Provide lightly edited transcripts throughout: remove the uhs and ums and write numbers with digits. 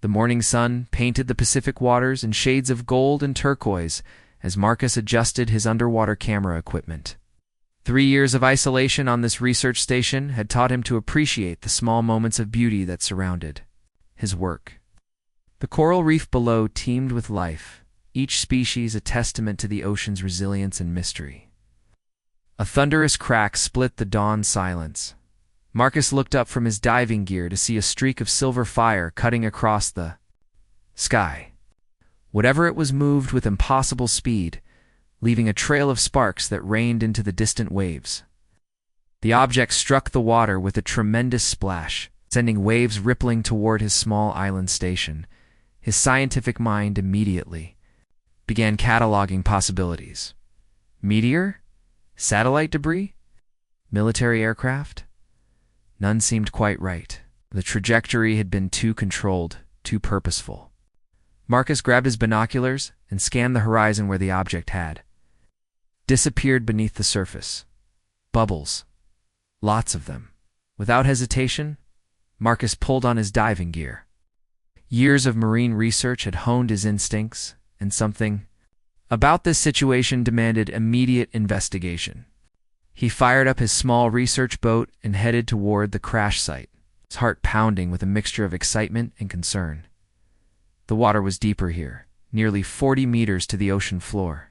The morning sun painted the Pacific waters in shades of gold and turquoise as Marcus adjusted his underwater camera equipment. 3 years of isolation on this research station had taught him to appreciate the small moments of beauty that surrounded his work. The coral reef below teemed with life, each species a testament to the ocean's resilience and mystery. A thunderous crack split the dawn silence. Marcus looked up from his diving gear to see a streak of silver fire cutting across the sky. Whatever it was moved with impossible speed, leaving a trail of sparks that rained into the distant waves. The object struck the water with a tremendous splash, sending waves rippling toward his small island station. His scientific mind immediately began cataloging possibilities. Meteor? Satellite debris? Military aircraft? None seemed quite right. The trajectory had been too controlled, too purposeful. Marcus grabbed his binoculars and scanned the horizon where the object had disappeared beneath the surface. Bubbles. Lots of them. Without hesitation, Marcus pulled on his diving gear. Years of marine research had honed his instincts, and something about this situation demanded immediate investigation. He fired up his small research boat and headed toward the crash site, his heart pounding with a mixture of excitement and concern. The water was deeper here, nearly 40 meters to the ocean floor.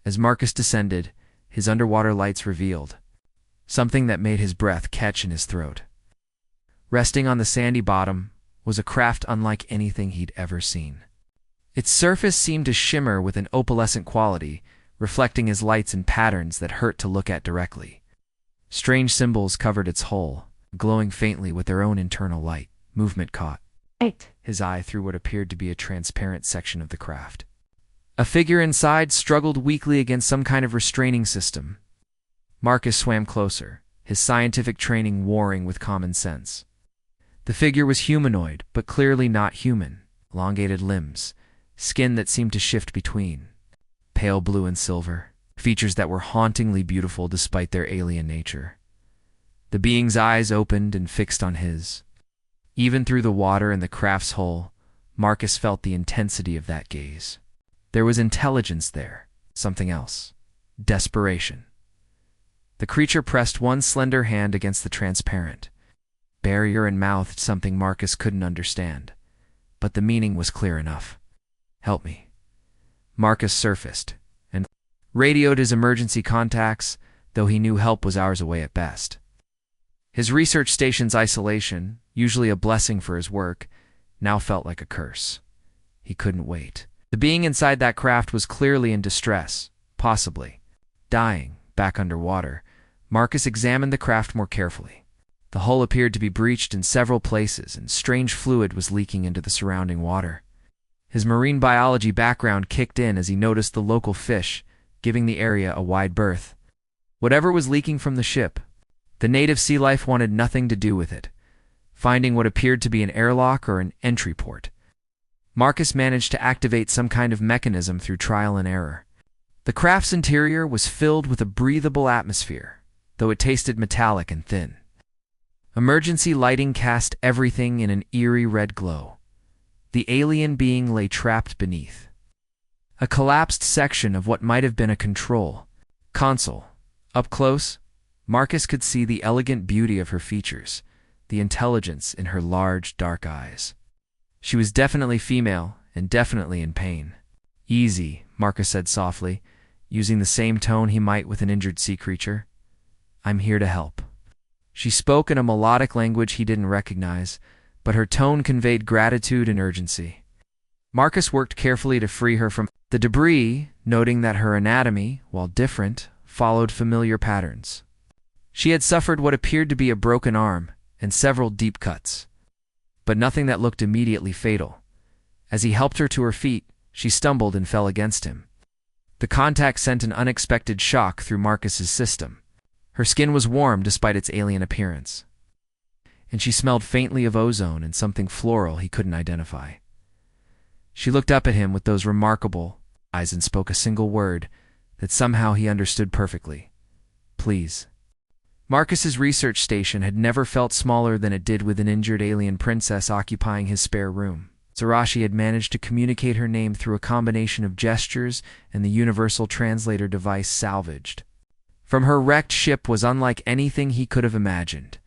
As Marcus descended, his underwater lights revealed something that made his breath catch in his throat. Resting on the sandy bottom was a craft unlike anything he'd ever seen. Its surface seemed to shimmer with an opalescent quality, reflecting his lights in patterns that hurt to look at directly. Strange symbols covered its hull, glowing faintly with their own internal light. Movement caught his eye through what appeared to be a transparent section of the craft. A figure inside struggled weakly against some kind of restraining system. Marcus swam closer, his scientific training warring with common sense. The figure was humanoid, but clearly not human. Elongated limbs, skin that seemed to shift between pale blue and silver, features that were hauntingly beautiful despite their alien nature. The being's eyes opened and fixed on his. Even through the water in the craft's hull, Marcus felt the intensity of that gaze. There was intelligence there, something else. Desperation. The creature pressed one slender hand against the transparent barrier and mouthed something Marcus couldn't understand, but the meaning was clear enough. "Help me." Marcus surfaced and radioed his emergency contacts, though he knew help was hours away at best. His research station's isolation, usually a blessing for his work, now felt like a curse. He couldn't wait. The being inside that craft was clearly in distress, possibly dying. Back underwater, Marcus examined the craft more carefully. The hull appeared to be breached in several places, and strange fluid was leaking into the surrounding water. His marine biology background kicked in as he noticed the local fish, giving the area a wide berth. Whatever was leaking from the ship, the native sea life wanted nothing to do with it, finding what appeared to be an airlock or an entry port. Marcus managed to activate some kind of mechanism through trial and error. The craft's interior was filled with a breathable atmosphere, though it tasted metallic and thin. Emergency lighting cast everything in an eerie red glow. The alien being lay trapped beneath a collapsed section of what might have been a control console. Up close, Marcus could see the elegant beauty of her features, the intelligence in her large, dark eyes. She was definitely female and definitely in pain. "Easy," Marcus said softly, using the same tone he might with an injured sea creature. "I'm here to help." She spoke in a melodic language he didn't recognize, but her tone conveyed gratitude and urgency. Marcus worked carefully to free her from the debris, noting that her anatomy, while different, followed familiar patterns. She had suffered what appeared to be a broken arm and several deep cuts, but nothing that looked immediately fatal. As he helped her to her feet, she stumbled and fell against him. The contact sent an unexpected shock through Marcus's system. Her skin was warm despite its alien appearance, and she smelled faintly of ozone and something floral he couldn't identify. She looked up at him with those remarkable eyes and spoke a single word that somehow he understood perfectly. "Please." Marcus's research station had never felt smaller than it did with an injured alien princess occupying his spare room. Zarashi had managed to communicate her name through a combination of gestures and the universal translator device salvaged from her wrecked ship was unlike anything he could have imagined.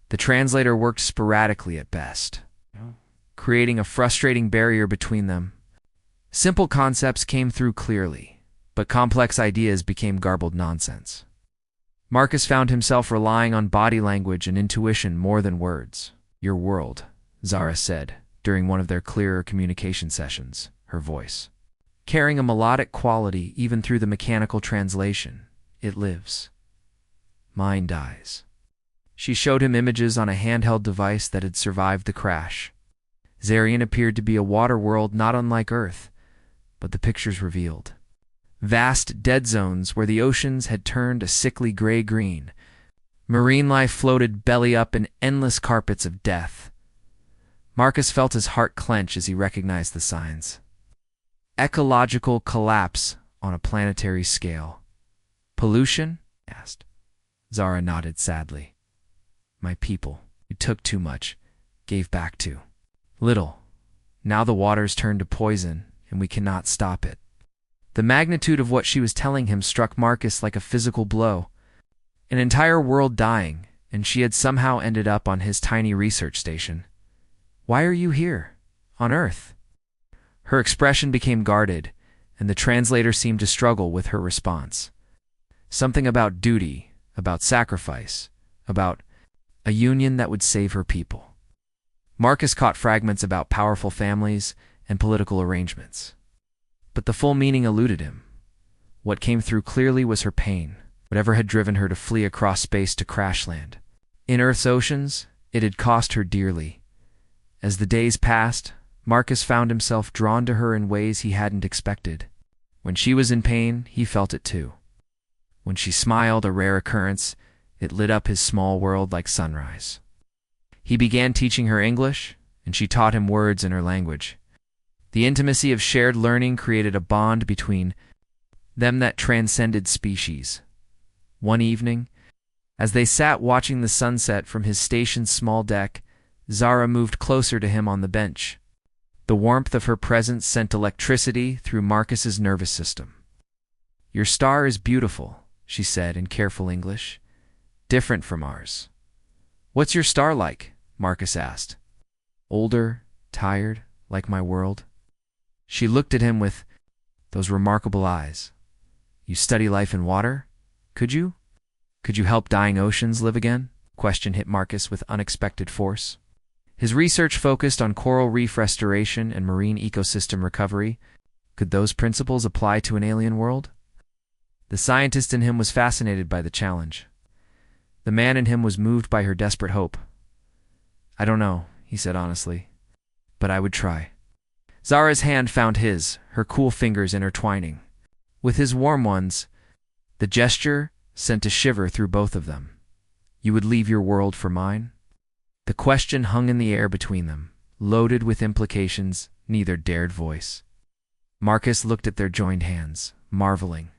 The translator worked sporadically at best, creating a frustrating barrier between them. Simple concepts came through clearly, but complex ideas became garbled nonsense. Marcus found himself relying on body language and intuition more than words. "Your world," Zara said during one of their clearer communication sessions, her voice carrying a melodic quality even through the mechanical translation. "It lives. Mine dies." She showed him images on a handheld device that had survived the crash. Zarian appeared to be a water world not unlike Earth, but the pictures revealed vast dead zones where the oceans had turned a sickly gray-green. Marine life floated belly up in endless carpets of death. Marcus felt his heart clench as he recognized the signs. Ecological collapse on a planetary scale. "Pollution?" he asked. Zara nodded sadly. "My people, you took too much, gave back too little. Now the waters turn to poison, and we cannot stop it." The magnitude of what she was telling him struck Marcus like a physical blow. An entire world dying, and she had somehow ended up on his tiny research station. "Why are you here? On Earth?" Her expression became guarded, and the translator seemed to struggle with her response. Something about duty, about sacrifice, about a union that would save her people. Marcus caught fragments about powerful families and political arrangements. But the full meaning eluded him. What came through clearly was her pain, whatever had driven her to flee across space to crash land. In Earth's oceans, it had cost her dearly. As the days passed, Marcus found himself drawn to her in ways he hadn't expected. When she was in pain, he felt it too. When she smiled, a rare occurrence, it lit up his small world like sunrise. He began teaching her English, and she taught him words in her language. The intimacy of shared learning created a bond between them that transcended species. One evening, as they sat watching the sunset from his station's small deck, Zara moved closer to him on the bench. The warmth of her presence sent electricity through Marcus's nervous system. "Your star is beautiful," she said in careful English. "Different from ours." "What's your star like?" Marcus asked. "Older, tired, like my world." She looked at him with those remarkable eyes. "You study life in water? Could you? Could you help dying oceans live again?" Question hit Marcus with unexpected force. His research focused on coral reef restoration and marine ecosystem recovery. Could those principles apply to an alien world? The scientist in him was fascinated by the challenge. The man in him was moved by her desperate hope. "I don't know," he said honestly, "but I would try." Zara's hand found his, her cool fingers intertwining with his warm ones. The gesture sent a shiver through both of them. "You would leave your world for mine?" The question hung in the air between them, loaded with implications neither dared voice. Marcus looked at their joined hands, marveling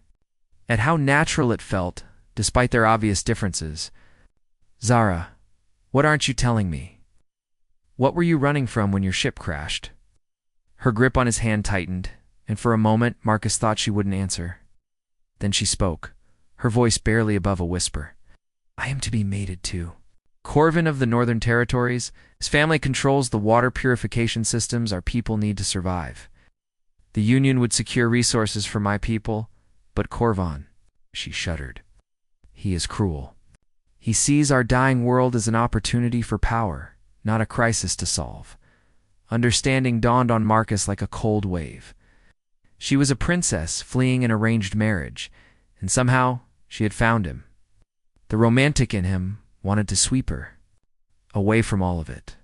at how natural it felt, despite their obvious differences. "Zara, what aren't you telling me? What were you running from when your ship crashed?" Her grip on his hand tightened, and for a moment Marcus thought she wouldn't answer. Then she spoke, her voice barely above a whisper. "I am to be mated to Corvin of the Northern Territories. His family controls the water purification systems our people need to survive. The Union would secure resources for my people, but Corvin," she shuddered, "he is cruel. He sees our dying world as an opportunity for power, not a crisis to solve." Understanding dawned on Marcus like a cold wave. She was a princess fleeing an arranged marriage, and somehow she had found him. The romantic in him wanted to sweep her away from all of it.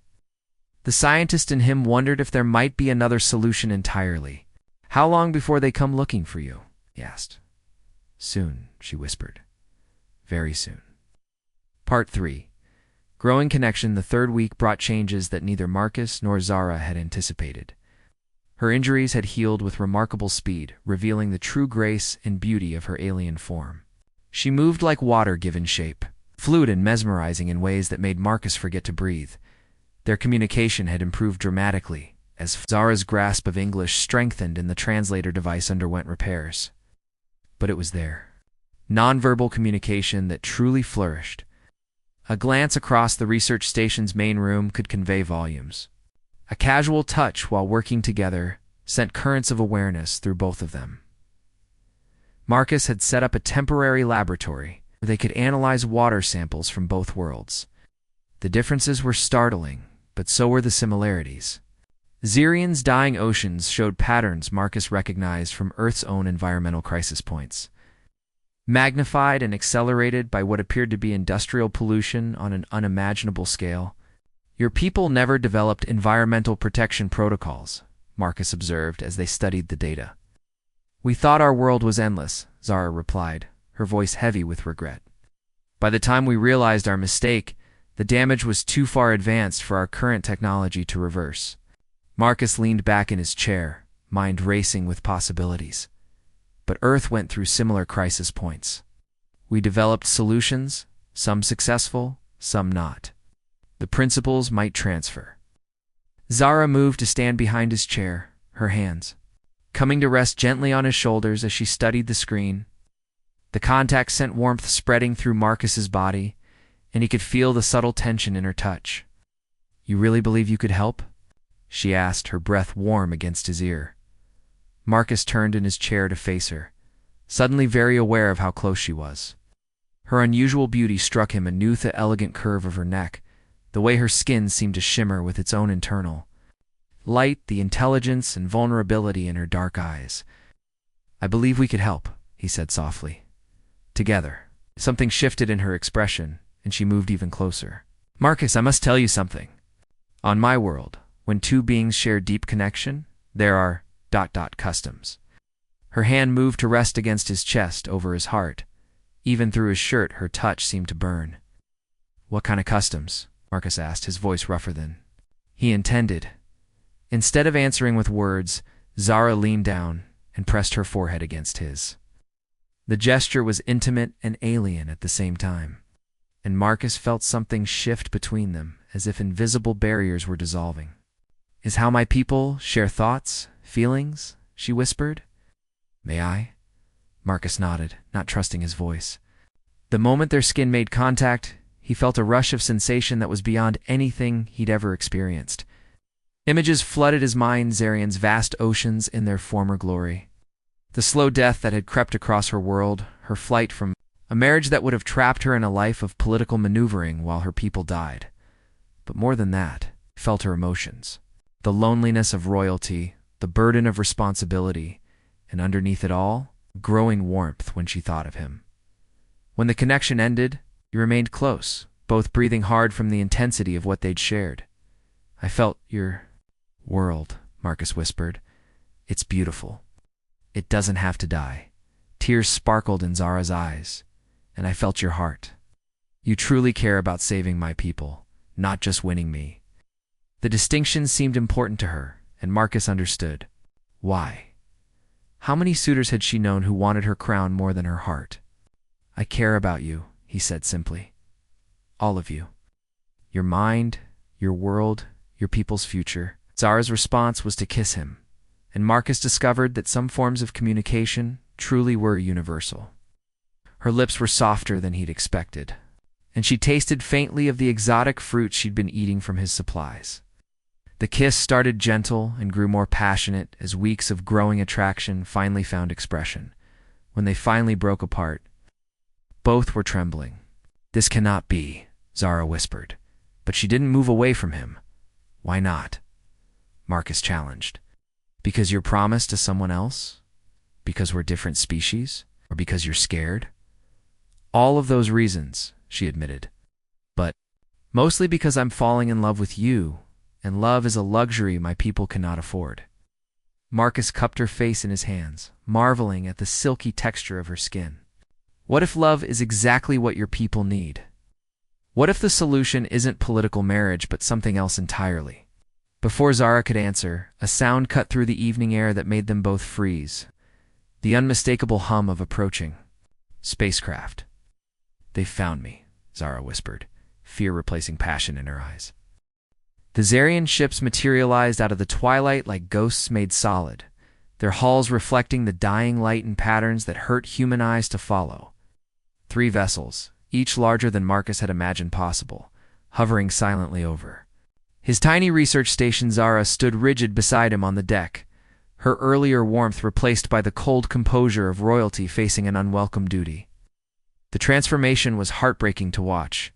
The scientist in him wondered if there might be another solution entirely. "How long before they come looking for you?" he asked. "Soon," she whispered. "Very soon." Part 3. Growing connection. The third week brought changes that neither Marcus nor Zara had anticipated. Her injuries had healed with remarkable speed, revealing the true grace and beauty of her alien form. She moved like water given shape, fluid and mesmerizing in ways that made Marcus forget to breathe. Their communication had improved dramatically, as Zara's grasp of English strengthened and the translator device underwent repairs. But it was there. Nonverbal communication that truly flourished. A glance across the research station's main room could convey volumes. A casual touch while working together sent currents of awareness through both of them. Marcus had set up a temporary laboratory where they could analyze water samples from both worlds. The differences were startling, but so were the similarities. Zirian's dying oceans showed patterns Marcus recognized from Earth's own environmental crisis points. Magnified and accelerated by what appeared to be industrial pollution on an unimaginable scale. Your people never developed environmental protection protocols, Marcus observed as they studied the data. We thought our world was endless, Zara replied, her voice heavy with regret. By the time we realized our mistake, the damage was too far advanced for our current technology to reverse. Marcus leaned back in his chair, mind racing with possibilities. But Earth went through similar crisis points. We developed solutions, some successful, some not. The principles might transfer. Zara moved to stand behind his chair, her hands coming to rest gently on his shoulders as she studied the screen. The contact sent warmth spreading through Marcus's body, and he could feel the subtle tension in her touch. "You really believe you could help?" she asked, her breath warm against his ear. Marcus turned in his chair to face her, suddenly very aware of how close she was. Her unusual beauty struck him anew, the elegant curve of her neck, the way her skin seemed to shimmer with its own internal light, the intelligence and vulnerability in her dark eyes. "I believe we could help," he said softly. "Together." Something shifted in her expression, and she moved even closer. "Marcus, I must tell you something. On my world, when two beings share deep connection, there are ... customs." Her hand moved to rest against his chest over his heart. Even through his shirt, her touch seemed to burn. "What kind of customs?" Marcus asked, his voice rougher than he intended. Instead of answering with words, Zara leaned down and pressed her forehead against his. The gesture was intimate and alien at the same time, and Marcus felt something shift between them, as if invisible barriers were dissolving. "Is how my people share thoughts, feelings?" she whispered. "May I?" Marcus nodded, not trusting his voice. The moment their skin made contact, he felt a rush of sensation that was beyond anything he'd ever experienced. Images flooded his mind, Zarian's vast oceans in their former glory. The slow death that had crept across her world, her flight from a marriage that would have trapped her in a life of political maneuvering while her people died. But more than that, he felt her emotions. The loneliness of royalty, the burden of responsibility, and underneath it all, growing warmth when she thought of him. When the connection ended, you remained close, both breathing hard from the intensity of what they'd shared. "I felt your world," Marcus whispered. "It's beautiful. It doesn't have to die." Tears sparkled in Zara's eyes, "and I felt your heart. You truly care about saving my people, not just winning me." The distinction seemed important to her, and Marcus understood. Why? How many suitors had she known who wanted her crown more than her heart? "I care about you," he said simply. "All of you. Your mind, your world, your people's future." Zara's response was to kiss him, and Marcus discovered that some forms of communication truly were universal. Her lips were softer than he'd expected, and she tasted faintly of the exotic fruit she'd been eating from his supplies. The kiss started gentle and grew more passionate as weeks of growing attraction finally found expression. When they finally broke apart, both were trembling. "This cannot be," Zara whispered, but she didn't move away from him. "Why not?" Marcus challenged. "Because you're promised to someone else? Because we're different species? Or because you're scared?" "All of those reasons," she admitted. "But mostly because I'm falling in love with you, and love is a luxury my people cannot afford." Marcus cupped her face in his hands, marveling at the silky texture of her skin. What if love is exactly what your people need? What if the solution isn't political marriage but something else entirely? Before Zara could answer, a sound cut through the evening air that made them both freeze. The unmistakable hum of approaching spacecraft. "They found me," Zara whispered, fear replacing passion in her eyes. The Zarian ships materialized out of the twilight like ghosts made solid, their hulls reflecting the dying light in patterns that hurt human eyes to follow. 3 vessels, each larger than Marcus had imagined possible, hovering silently over. His tiny research station Zara stood rigid beside him on the deck, her earlier warmth replaced by the cold composure of royalty facing an unwelcome duty. The transformation was heartbreaking to watch.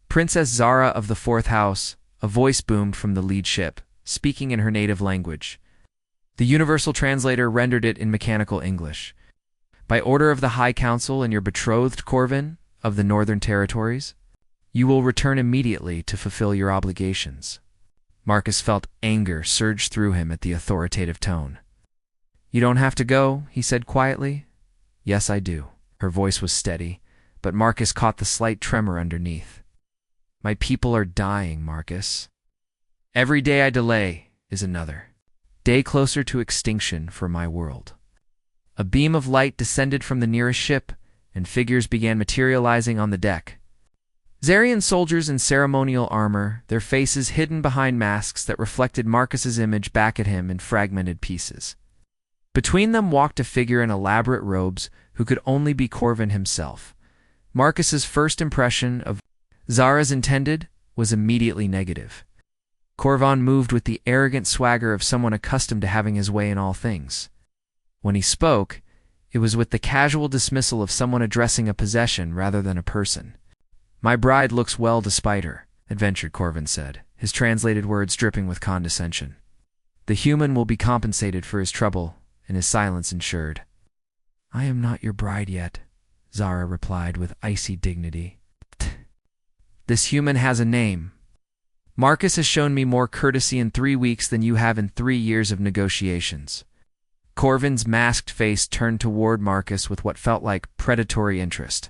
Princess Zara of the 4th House, a voice boomed from the lead ship, speaking in her native language. The universal translator rendered it in mechanical English. By order of the High Council and your betrothed, Corvin, of the Northern Territories, you will return immediately to fulfill your obligations. Marcus felt anger surge through him at the authoritative tone. You don't have to go, he said quietly. Yes, I do. Her voice was steady, but Marcus caught the slight tremor underneath. My people are dying, Marcus. Every day I delay is another day closer to extinction for my world. A beam of light descended from the nearest ship, and figures began materializing on the deck. Zarian soldiers in ceremonial armor, their faces hidden behind masks that reflected Marcus's image back at him in fragmented pieces. Between them walked a figure in elaborate robes who could only be Corvin himself. Marcus's first impression of Zara's intended was immediately negative. Corvin moved with the arrogant swagger of someone accustomed to having his way in all things. When he spoke, it was with the casual dismissal of someone addressing a possession rather than a person. My bride looks well despite her, adventured Corvin said, his translated words dripping with condescension. The human will be compensated for his trouble, and his silence ensured. I am not your bride yet, Zara replied with icy dignity. This human has a name. Marcus has shown me more courtesy in 3 weeks than you have in 3 years of negotiations. Corvin's masked face turned toward Marcus with what felt like predatory interest.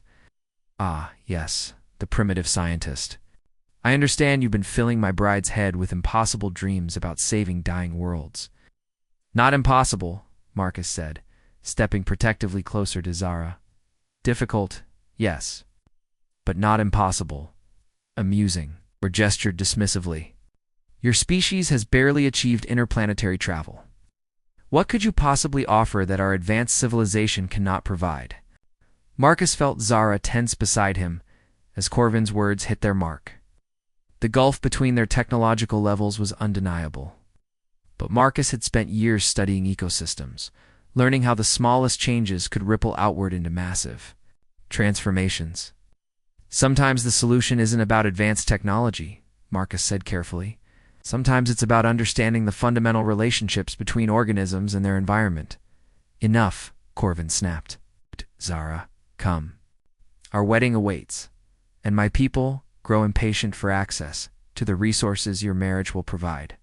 Ah, yes, the primitive scientist. I understand you've been filling my bride's head with impossible dreams about saving dying worlds. Not impossible, Marcus said, stepping protectively closer to Zara. Difficult, yes, but not impossible. Amusing, or gestured dismissively. Your species has barely achieved interplanetary travel. What could you possibly offer that our advanced civilization cannot provide? Marcus felt Zara tense beside him as Corvin's words hit their mark. The gulf between their technological levels was undeniable. But Marcus had spent years studying ecosystems, learning how the smallest changes could ripple outward into massive transformations. Sometimes the solution isn't about advanced technology, Marcus said carefully. Sometimes it's about understanding the fundamental relationships between organisms and their environment. Enough, Corvin snapped. Zara, come. Our wedding awaits, and my people grow impatient for access to the resources your marriage will provide.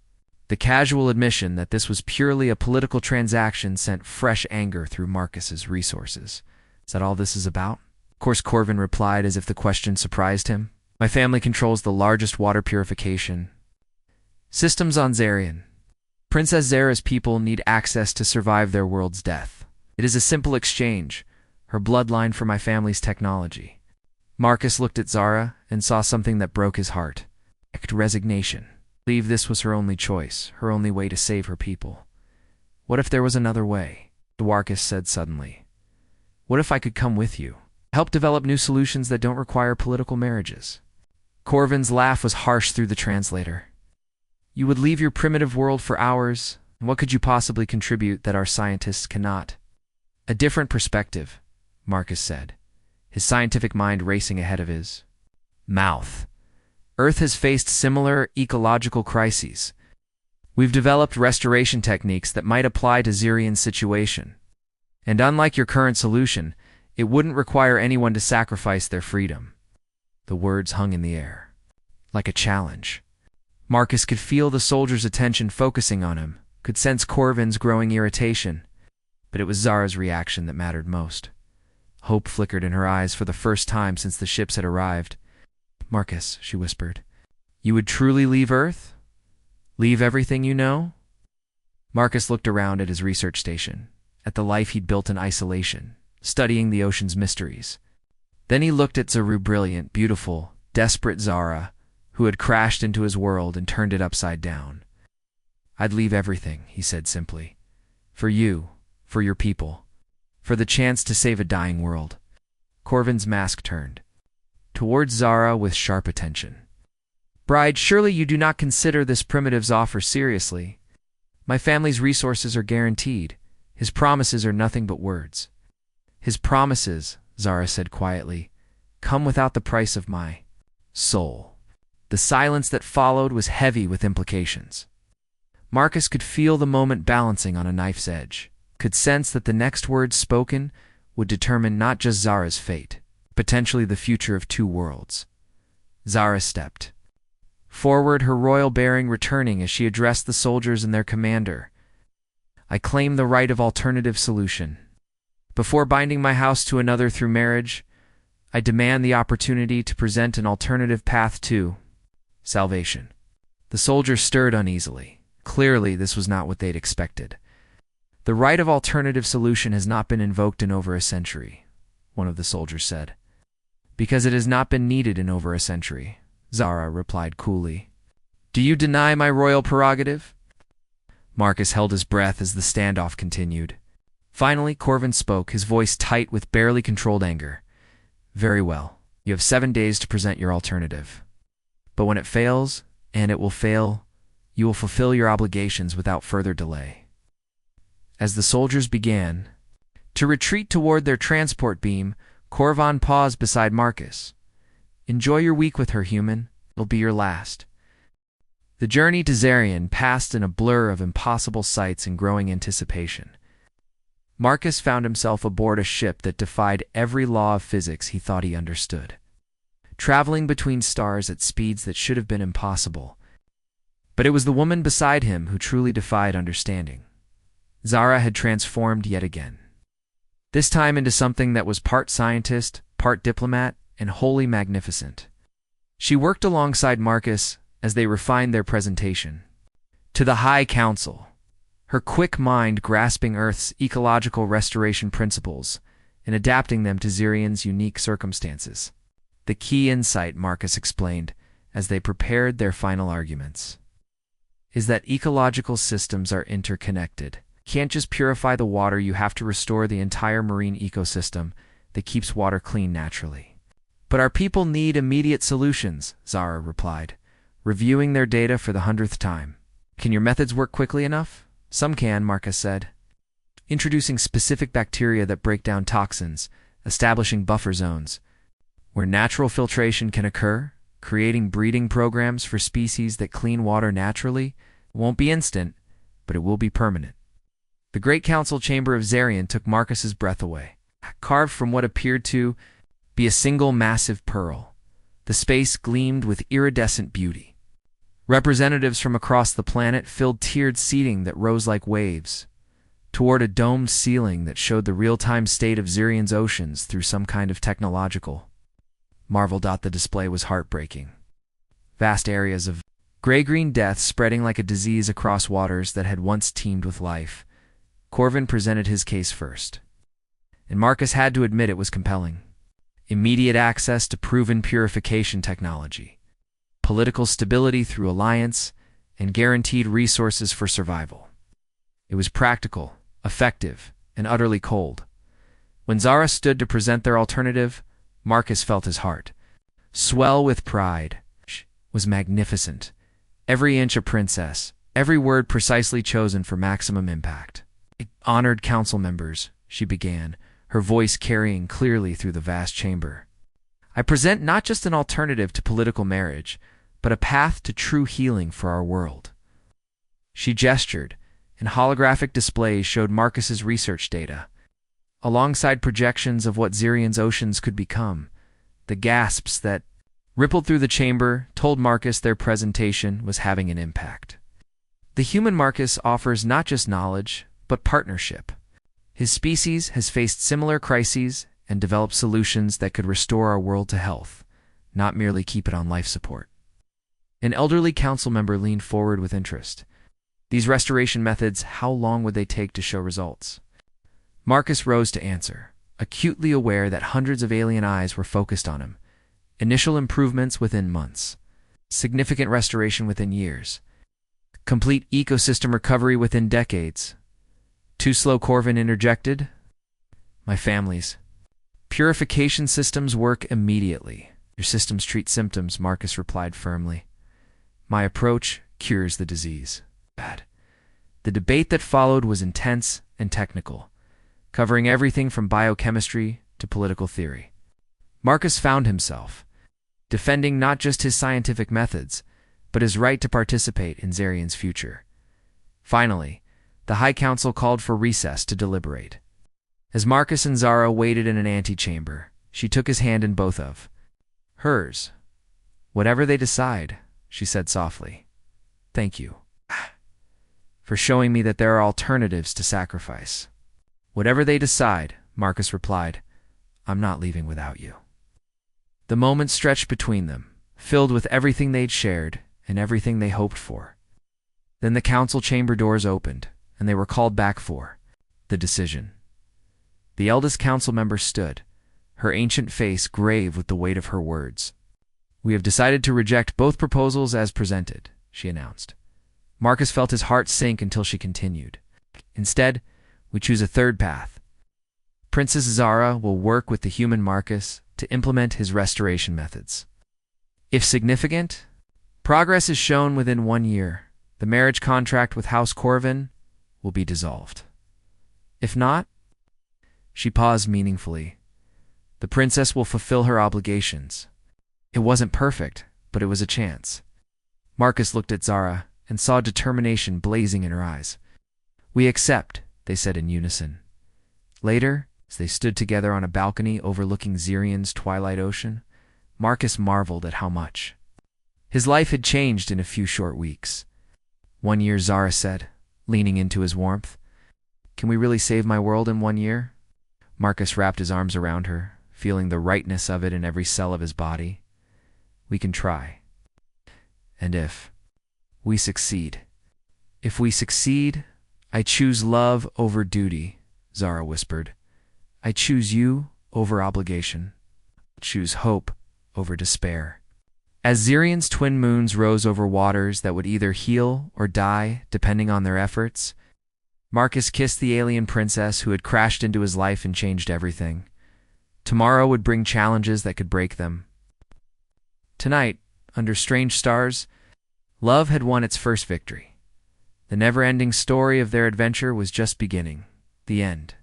The casual admission that this was purely a political transaction sent fresh anger through Marcus's resources. Is that all this is about? Of course, Corvin replied as if the question surprised him. My family controls the largest water purification systems on Zarian. Princess Zara's people need access to survive their world's death. It is a simple exchange, her bloodline for my family's technology. Marcus looked at Zara and saw something that broke his heart. Resignation. I believe this was her only choice, her only way to save her people. What if there was another way? Marcus said suddenly. What if I could come with you? Help develop new solutions that don't require political marriages. Corvin's laugh was harsh through the translator. You would leave your primitive world for ours, and what could you possibly contribute that our scientists cannot? A different perspective, Marcus said, his scientific mind racing ahead of his mouth. Earth has faced similar ecological crises. We've developed restoration techniques that might apply to Zarian's situation. And unlike your current solution, it wouldn't require anyone to sacrifice their freedom. The words hung in the air, like a challenge. Marcus could feel the soldiers' attention focusing on him, could sense Corvin's growing irritation, but it was Zara's reaction that mattered most. Hope flickered in her eyes for the first time since the ships had arrived. Marcus, she whispered, you would truly leave Earth? Leave everything you know? Marcus looked around at his research station, at the life he'd built in isolation, studying the ocean's mysteries. Then he looked at Zaru, brilliant, beautiful, desperate Zara, who had crashed into his world and turned it upside down. "I'd leave everything," he said simply. "For you, for your people, for the chance to save a dying world." Corvin's mask turned towards Zara with sharp attention. "Bride, surely you do not consider this primitive's offer seriously. My family's resources are guaranteed. His promises are nothing but words." "His promises," Zara said quietly, "come without the price of my soul." The silence that followed was heavy with implications. Marcus could feel the moment balancing on a knife's edge, could sense that the next words spoken would determine not just Zara's fate, potentially the future of two worlds. Zara stepped forward, her royal bearing returning as she addressed the soldiers and their commander. "I claim the right of alternative solution. Before binding my house to another through marriage, I demand the opportunity to present an alternative path to salvation." The soldiers stirred uneasily. Clearly, this was not what they'd expected. "The right of alternative solution has not been invoked in over a century," one of the soldiers said. "Because it has not been needed in over a century," Zara replied coolly. "Do you deny my royal prerogative?" Marcus held his breath as the standoff continued. Finally, Corvin spoke, his voice tight with barely controlled anger. "Very well. You have 7 days to present your alternative. But when it fails, and it will fail, you will fulfill your obligations without further delay." As the soldiers began to retreat toward their transport beam, Corvin paused beside Marcus. "Enjoy your week with her, human. It'll be your last." The journey to Zarian passed in a blur of impossible sights and growing anticipation. Marcus found himself aboard a ship that defied every law of physics he thought he understood, traveling between stars at speeds that should have been impossible. But it was the woman beside him who truly defied understanding. Zara had transformed yet again, this time into something that was part scientist, part diplomat, and wholly magnificent. She worked alongside Marcus as they refined their presentation to the High Council, her quick mind grasping Earth's ecological restoration principles and adapting them to Zirian's unique circumstances. The key insight, Marcus explained, as they prepared their final arguments, is that ecological systems are interconnected. You can't just purify the water, you have to restore the entire marine ecosystem that keeps water clean naturally. "But our people need immediate solutions," Zara replied, reviewing their data for the 100th time. "Can your methods work quickly enough?" "Some can," Marcus said. "Introducing specific bacteria that break down toxins, establishing buffer zones where natural filtration can occur, creating breeding programs for species that clean water naturally. It won't be instant, but it will be permanent." The Great Council Chamber of Zarian took Marcus's breath away. Carved from what appeared to be a single massive pearl, the space gleamed with iridescent beauty. Representatives from across the planet filled tiered seating that rose like waves toward a domed ceiling that showed the real-time state of Zirian's oceans through some kind of technological marvel. The display was heartbreaking. Vast areas of gray-green death spreading like a disease across waters that had once teemed with life. Corvin presented his case first, and Marcus had to admit it was compelling. Immediate access to proven purification technology, political stability through alliance, and guaranteed resources for survival. It was practical, effective, and utterly cold. When Zara stood to present their alternative, Marcus felt his heart swell with pride. She was magnificent, every inch a princess, every word precisely chosen for maximum impact. "Honored council members," she began, her voice carrying clearly through the vast chamber, "I present not just an alternative to political marriage, but a path to true healing for our world." She gestured, and holographic displays showed Marcus's research data, alongside projections of what Zirian's oceans could become. The gasps that rippled through the chamber told Marcus their presentation was having an impact. The human Marcus offers not just knowledge, but partnership. His species has faced similar crises and developed solutions that could restore our world to health, not merely keep it on life support. An elderly council member leaned forward with interest. "These restoration methods, how long would they take to show results?" Marcus rose to answer, acutely aware that hundreds of alien eyes were focused on him. "Initial improvements within months. Significant restoration within years. Complete ecosystem recovery within decades. Too slow, Corvin interjected. My family's purification systems work immediately. Your systems treat symptoms, Marcus replied firmly. My approach cures the disease. Bad. The debate that followed was intense and technical, covering everything from biochemistry to political theory. Marcus found himself defending not just his scientific methods, but his right to participate in Zarian's future. Finally, the High Council called for recess to deliberate. As Marcus and Zara waited in an antechamber, she took his hand in both of hers. Whatever they decide, she said softly. Thank you for showing me that there are alternatives to sacrifice. Whatever they decide, Marcus replied, I'm not leaving without you. The moment stretched between them, filled with everything they'd shared and everything they hoped for. Then the council chamber doors opened, and they were called back for the decision. The eldest council member stood, her ancient face grave with the weight of her words. We have decided to reject both proposals as presented, she announced. Marcus felt his heart sink until she continued. Instead, we choose a third path. Princess Zara will work with the human Marcus to implement his restoration methods. If significant, progress is shown within 1 year, the marriage contract with House Corvin will be dissolved. If not, she paused meaningfully, the princess will fulfill her obligations. It wasn't perfect, but it was a chance. Marcus looked at Zara and saw determination blazing in her eyes. We accept, they said in unison. Later, as they stood together on a balcony overlooking Zarian's twilight ocean, Marcus marveled at how much his life had changed in a few short weeks. 1 year, Zara said, leaning into his warmth. Can we really save my world in 1 year? Marcus wrapped his arms around her, feeling the rightness of it in every cell of his body. We can try. And if we succeed, I choose love over duty, Zara whispered. I choose you over obligation. Choose hope over despair. As Zarian's twin moons rose over waters that would either heal or die, depending on their efforts, Marcus kissed the alien princess who had crashed into his life and changed everything. Tomorrow would bring challenges that could break them. Tonight, under strange stars, love had won its first victory. The never-ending story of their adventure was just beginning. The end.